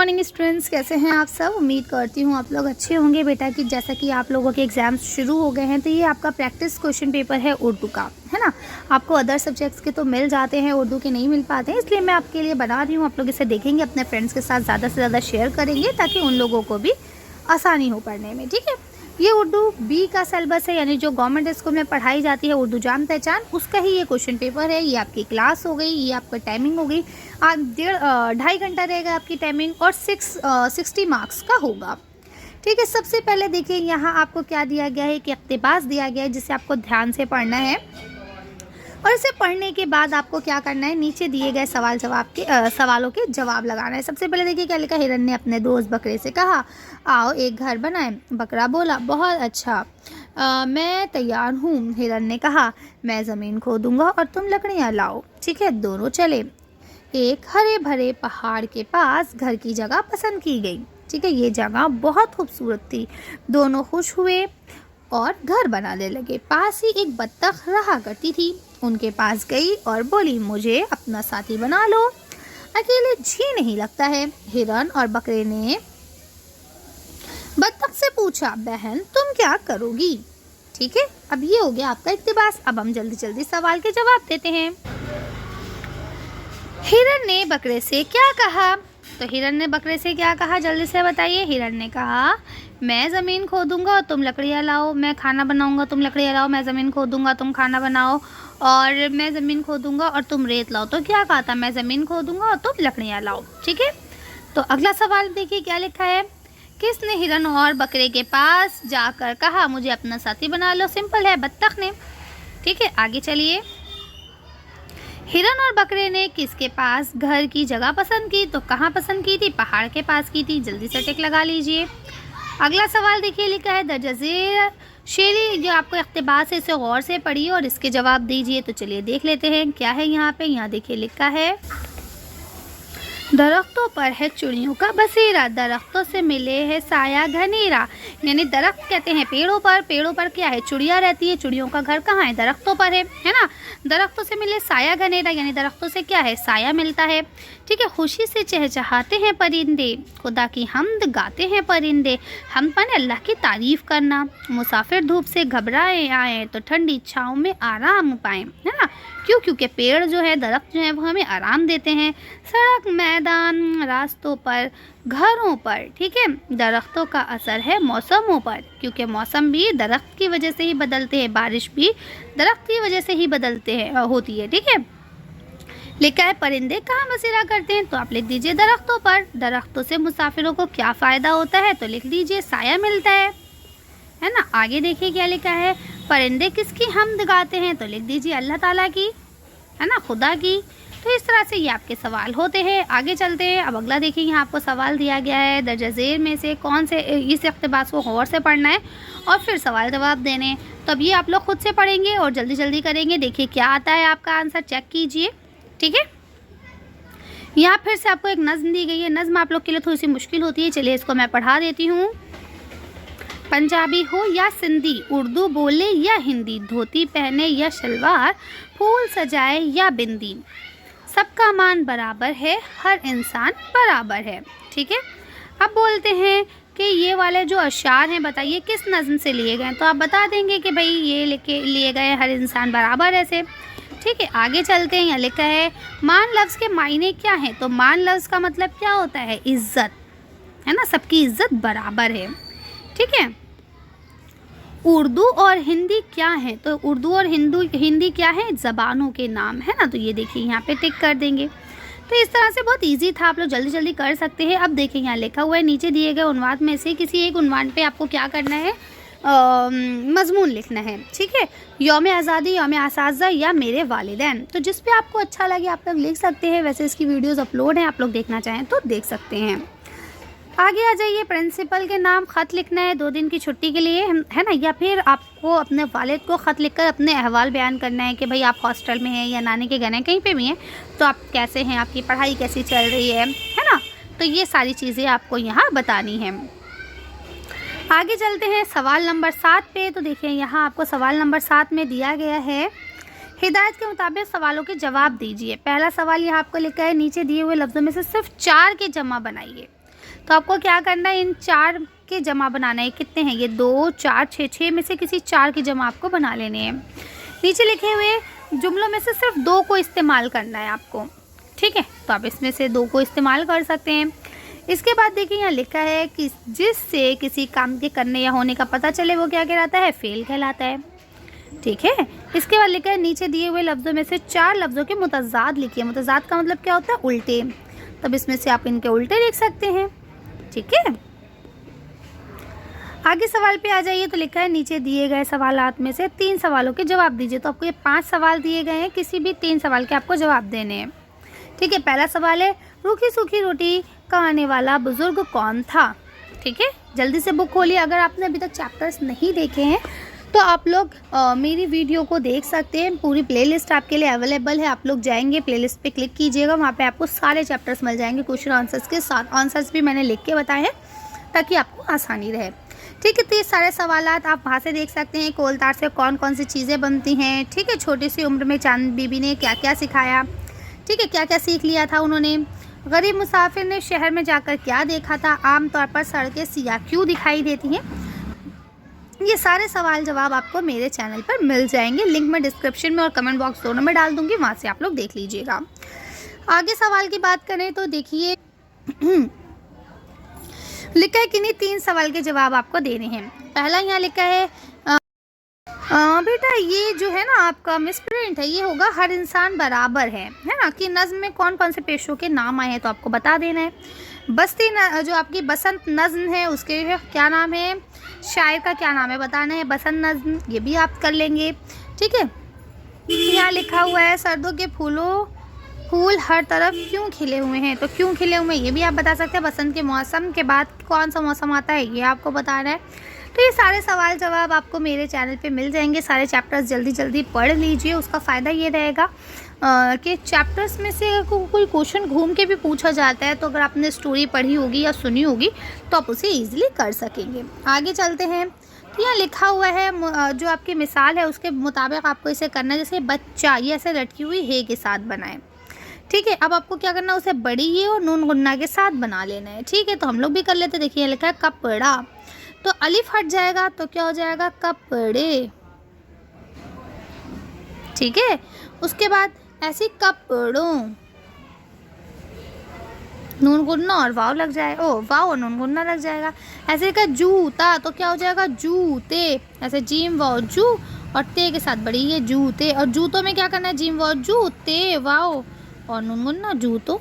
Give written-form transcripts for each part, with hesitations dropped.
Morning students, कैसे हैं आप सब। उम्मीद करती हूँ आप लोग अच्छे होंगे बेटा। कि जैसा कि आप लोगों के एग्ज़ाम्स शुरू हो गए हैं तो ये आपका प्रैक्टिस क्वेश्चन पेपर है उर्दू का, है ना। आपको अदर सब्जेक्ट्स के तो मिल जाते हैं, उर्दू के नहीं मिल पाते हैं, इसलिए मैं आपके लिए बना रही हूँ। आप लोग इसे देखेंगे, अपने फ्रेंड्स के साथ ज़्यादा से ज़्यादा शेयर करेंगे ताकि उन लोगों को भी आसानी हो पढ़ने में, ठीक है। ये उर्दू बी का सिलेबस है, यानी जो गवर्नमेंट स्कूल में पढ़ाई जाती है उर्दू जान पहचान, उसका ही ये क्वेश्चन पेपर है। ये आपकी क्लास हो गई, ये आपका टाइमिंग हो गई। आप 2.5 घंटा रहेगा आपकी टाइमिंग और 60 मार्क्स का होगा, ठीक है। सबसे पहले देखिए यहाँ आपको क्या दिया गया है कि इक़्तिबास दिया गया है जिसे आपको ध्यान से पढ़ना है। और इसे पढ़ने के बाद आपको क्या करना है, नीचे दिए गए सवालों के जवाब लगाना है। सबसे पहले देखिए क्या लिखा। हिरन ने अपने दोस्त बकरे से कहा, आओ एक घर बनाएं। बकरा बोला, बहुत अच्छा, मैं तैयार हूँ। हिरन ने कहा, मैं ज़मीन खोदूंगा और तुम लकड़ियाँ लाओ, ठीक है। दोनों चले। एक हरे भरे पहाड़ के पास घर की जगह पसंद की गई, ठीक है। ये जगह बहुत खूबसूरत थी। दोनों खुश हुए और घर बनाने लगे। पास ही एक बत्तख रहा करती थी, उनके पास गई और बोली, मुझे अपना साथी बना लो, अकेले जी नहीं लगता है। हिरन और बकरे ने बत्तख से पूछा, बहन तुम क्या करोगी, ठीक है। अब ये हो गया आपका इक़्तिबास। अब हम जल्दी जल्दी सवाल के जवाब देते हैं। हिरन ने बकरे से क्या कहा, तो हिरन ने बकरे से क्या कहा, जल्दी से बताइए। हिरन ने कहा, मैं ज़मीन खोदूंगा और तुम लकड़ियाँ लाओ। मैं खाना बनाऊंगा, तुम लकड़ियाँ लाओ। मैं ज़मीन खोदूंगा, तुम खाना बनाओ। और मैं ज़मीन खोदूंगा और तुम रेत लाओ। तो क्या कहा था, मैं ज़मीन खोदूंगा और तुम लकड़ियाँ लाओ, ठीक है। तो अगला सवाल देखिए क्या लिखा है। किसने हिरन और बकरे के पास जाकर कहा, मुझे अपना साथी बना लो। सिंपल है, बत्तख ने, ठीक है। आगे चलिए। हिरन और बकरे ने किसके पास घर की जगह पसंद की, तो कहाँ पसंद की थी, पहाड़ के पास की थी। जल्दी से टिक लगा लीजिए। अगला सवाल देखिए लिखा है, दर्ज झेल शेरी जो आपको इक़्तिबास है, इसे गौर से पढ़िए और इसके जवाब दीजिए। तो चलिए देख लेते हैं क्या है यहाँ पे। यहाँ देखिए लिखा है, दरख्तों पर है चिड़ियों का बसेरा, दरख्तों से मिले है साया घनेरा। यानी दरख्त कहते हैं पेड़ों पर, पेड़ों पर क्या है, चिड़िया रहती है। चिड़ियों का घर कहाँ है, दरख्तों पर है ना। दरख्तों से मिले साया घनेरा, यानी दरख्तों से क्या है, साया मिलता है, ठीक है। खुशी से चहचहाते हैं परिंदे, खुदा की हम्द गाते हैं परिंदे। हम पर अल्लाह की तारीफ करना। मुसाफिर धूप से घबराए आए तो ठंडी छाँव में आराम पाएं, है ना। क्यों, क्योंकि पेड़ जो है, दरख्त जो है, वो हमें आराम देते हैं। सड़क मैदान रास्तों पर घरों पर, ठीक है। दरख्तों का असर है मौसमों पर, क्योंकि मौसम भी दरख्त की वजह से ही बदलते हैं। बारिश भी दरख्त की वजह से ही बदलते हैं होती है, ठीक है। लिखा है, परिंदे कहाँ बसेरा करते हैं, तो आप लिख दीजिए दरख्तों पर। दरख्तों से मुसाफिरों को क्या फ़ायदा होता है, तो लिख दीजिए साया मिलता है ना। आगे देखिए क्या लिखा है, परिंदे किसकी हम्द गाते हैं, तो लिख दीजिए अल्लाह ताला की, है ना, खुदा की। तो इस तरह से ये आपके सवाल होते हैं। आगे चलते हैं। अब अगला देखिए, यहाँ आपको सवाल दिया गया है, दर्ज झेल में से कौन से इस इक़्तिबास को गौर से पढ़ना है और फिर सवाल जवाब देने हैं। तो अब ये आप लोग खुद से पढ़ेंगे और जल्दी जल्दी करेंगे। देखिए क्या आता है आपका आंसर, चेक कीजिए, ठीक है। यहाँ फिर से आपको एक नज़्म दी गई है। नज़्म आप लोग के लिए थोड़ी सी मुश्किल होती है, चलिए इसको मैं पढ़ा देती हूँ। पंजाबी हो या सिंधी, उर्दू बोले या हिंदी, धोती पहने या शलवार, फूल सजाए या बिंदी, सबका मान बराबर है, हर इंसान बराबर है, ठीक है। अब बोलते हैं कि ये वाले जो अशार हैं, बताइए किस नज़्म से लिए गए। तो आप बता देंगे कि भाई ये लिए गए हर इंसान बराबर ऐसे, ठीक है। आगे चलते हैं। यहाँ लिखा है, मान लफ्ज़ के मायने क्या हैं, तो मान लफ्ज़ का मतलब क्या होता है, इज़्ज़त, है ना, सबकी इज़्ज़त बराबर है, ठीक है। उर्दू और हिंदी क्या है, तो उर्दू और हिंदी क्या है, ज़बानों के नाम, है ना। तो ये देखिए यहाँ पे टिक कर देंगे। तो इस तरह से बहुत इजी था, आप लोग जल्दी जल्दी कर सकते हैं। अब देखिए यहाँ लिखा हुआ है, नीचे दिए गए उन्वान में से किसी एक उन्वान पे आपको क्या करना है, मजमून लिखना है, ठीक है। यौम आज़ादी, यौम असातिज़ा या मेरे वालिदैन, तो जिस पे आपको अच्छा लगे आप लोग लिख सकते हैं। वैसे इसकी वीडियोज़ अपलोड हैं, आप लोग देखना चाहें तो देख सकते हैं। आगे आ जाइए। प्रिंसिपल के नाम ख़त लिखना है 2 दिन की छुट्टी के लिए, है ना। या फिर आपको अपने वालिद को ख़त लिखकर अपने अहवाल बयान करना है कि भाई आप हॉस्टल में हैं या नानी के घर हैं, कहीं पे भी हैं, तो आप कैसे हैं, आपकी पढ़ाई कैसी चल रही है ना। तो ये सारी चीज़ें आपको यहाँ बतानी है। आगे चलते हैं सवाल नंबर 7 पे। तो देखिए यहाँ आपको सवाल नंबर 7 में दिया गया है, हिदायत के मुताबिक सवालों के जवाब दीजिए। पहला सवाल यहाँ आपको लिखा है, नीचे दिए हुए लफ्ज़ों में से सिर्फ 4 के जमा बनाइए। तो आपको क्या करना है, इन 4 के जमा बनाना है। कितने हैं ये, 2, 4, 6, 6 में से किसी 4 की जमा आपको बना लेने हैं। नीचे लिखे हुए जुमलों में से सिर्फ 2 को इस्तेमाल करना है आपको, ठीक है। तो आप इसमें से 2 को इस्तेमाल कर सकते हैं। इसके बाद देखिए यहाँ लिखा है कि जिससे किसी काम के करने या होने का पता चले वो क्या कहलाता है, फेल कहलाता है, ठीक है। इसके बाद लिखा है नीचे दिए हुए लफ्ज़ों में से 4 लफ्ज़ों के मुतज़ाद लिखिए। मुतज़ाद का मतलब क्या होता है, उल्टे। तब इसमें से आप इनके उल्टे लिख सकते हैं, ठीक है। आगे सवाल पे आ जाइए। तो लिखा है नीचे दिए गए सवालात में से 3 सवालों के जवाब दीजिए। तो आपको ये 5 सवाल दिए गए हैं, किसी भी 3 सवाल के आपको जवाब देने हैं, ठीक है। पहला सवाल है, रूखी सूखी रोटी खाने वाला बुजुर्ग कौन था, ठीक है। जल्दी से बुक खोलिए। अगर आपने अभी तक चैप्टर्स नहीं देखे हैं तो आप लोग मेरी वीडियो को देख सकते हैं। पूरी प्लेलिस्ट आपके लिए अवेलेबल है। आप लोग जाएंगे, प्लेलिस्ट पे क्लिक कीजिएगा, वहाँ पे आपको सारे चैप्टर्स मिल जाएंगे, क्वेश्चन आंसर्स के साथ। आंसर्स भी मैंने लिख के बताए हैं ताकि आपको आसानी रहे, ठीक है। तो ये सारे सवालात आप वहाँ से देख सकते हैं। कोल तार से कौन कौन सी चीज़ें बनती हैं, ठीक है। छोटी सी उम्र में चांद बीबी ने क्या क्या सिखाया, ठीक है, क्या क्या सीख लिया था उन्होंने। गरीब मुसाफिर ने शहर में जाकर क्या देखा था। आमतौर पर सड़कें सियाह क्यों दिखाई देती हैं। ये सारे सवाल जवाब आपको मेरे चैनल पर मिल जाएंगे। लिंक मैं डिस्क्रिप्शन में और कमेंट बॉक्स दोनों में डाल दूंगी, वहाँ से आप लोग देख लीजिएगा। आगे सवाल की बात करें तो देखिए लिखा है किन्हीं 3 सवाल के जवाब आपको देने हैं। पहला यहाँ लिखा है बेटा ये जो है ना आपका मिसप्रिंट है, ये होगा हर इंसान बराबर है ना, कि नज़्म में कौन कौन से पेशों के नाम आए हैं तो आपको बता देना है। बस्ती जो आपकी बसंत नज़्म है उसके क्या नाम है, शायर का क्या नाम है बताना है। बसंत नज़्म ये भी आप कर लेंगे, ठीक है। यहाँ लिखा हुआ है सर्दियों के फूल हर तरफ क्यों खिले हुए हैं, तो क्यों खिले हुए हैं ये भी आप बता सकते हैं। बसंत के मौसम के बाद कौन सा मौसम आता है ये आपको बताना है। तो ये सारे सवाल जवाब आपको मेरे चैनल पे मिल जाएंगे। सारे चैप्टर्स जल्दी जल्दी पढ़ लीजिए। उसका फ़ायदा ये रहेगा कि चैप्टर्स में से कोई क्वेश्चन घूम के भी पूछा जाता है तो अगर आपने स्टोरी पढ़ी होगी या सुनी होगी तो आप उसे ईजिली कर सकेंगे। आगे चलते हैं। तो यहाँ लिखा हुआ है जो आपकी मिसाल है उसके मुताबिक आपको इसे करना है। जैसे बच्चा ये ऐसे लटकी हुई है के साथ बनाए, ठीक है। अब आपको क्या करना है, उसे बड़ी ये और नून गुन्ना के साथ बना लेना है, ठीक है। तो हम लोग भी कर लेते हैं। देखिए लिखा है कपड़ा, तो अलिफ हट जाएगा तो क्या हो जाएगा, कपड़े, ठीक है। उसके बाद ऐसे कपड़ों, नून गुन्ना और वाव लग जाए, ओ वाव और नून गुन्ना लग जाएगा। ऐसे का जूता तो क्या हो जाएगा, जूते। ऐसे जीम वाव जू और ते के साथ बड़ी ये जूते। और जूतों में क्या करना है, जीम वाव जूते वाव और नून गुन्ना जूतो,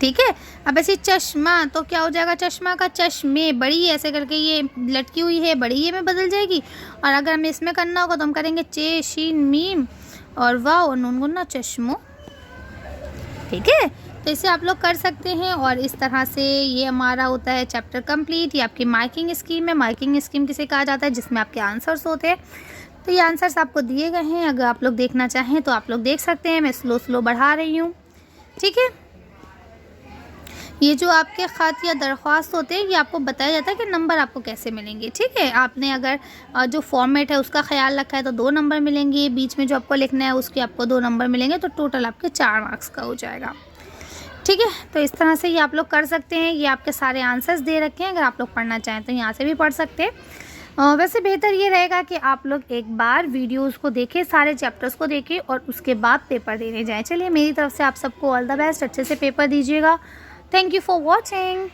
ठीक है। अब ऐसे चश्मा तो क्या हो जाएगा, चश्मा का चश्मे, बड़ी ऐसे करके ये लटकी हुई है बड़ी ये में बदल जाएगी। और अगर हमें इसमें करना होगा तो हम करेंगे चे शीन मीम और वाव और नून गुन्ना चश्मो, ठीक है। तो इसे आप लोग कर सकते हैं। और इस तरह से ये हमारा होता है चैप्टर कंप्लीट। ये आपकी मार्किंग स्कीम है। मार्किंग स्कीम किसे कहा जाता है, जिसमें आपके आंसर्स होते हैं। तो ये आंसर्स आपको दिए गए हैं, अगर आप लोग देखना चाहें तो आप लोग देख सकते हैं। मैं स्लो बढ़ा रही हूँ, ठीक है। ये जो आपके ख़त या दरख्वास्त होते हैं ये आपको बताया जाता है कि नंबर आपको कैसे मिलेंगे, ठीक है। आपने अगर जो फॉर्मेट है उसका ख्याल रखा है तो 2 नंबर मिलेंगे। बीच में जो आपको लिखना है उसके आपको 2 नंबर मिलेंगे। तो टोटल आपके 4 मार्क्स का हो जाएगा, ठीक है। तो इस तरह से ये आप लोग कर सकते हैं। ये आपके सारे आंसर्स दे रखे हैं, अगर आप लोग पढ़ना चाहें तो यहाँ से भी पढ़ सकते हैं। वैसे बेहतर ये रहेगा कि आप लोग एक बार वीडियोस को देखें, सारे चैप्टर्स को देखें और उसके बाद पेपर देने जाएं। चलिए मेरी तरफ से आप सबको ऑल द बेस्ट, अच्छे से पेपर दीजिएगा। Thank you for watching.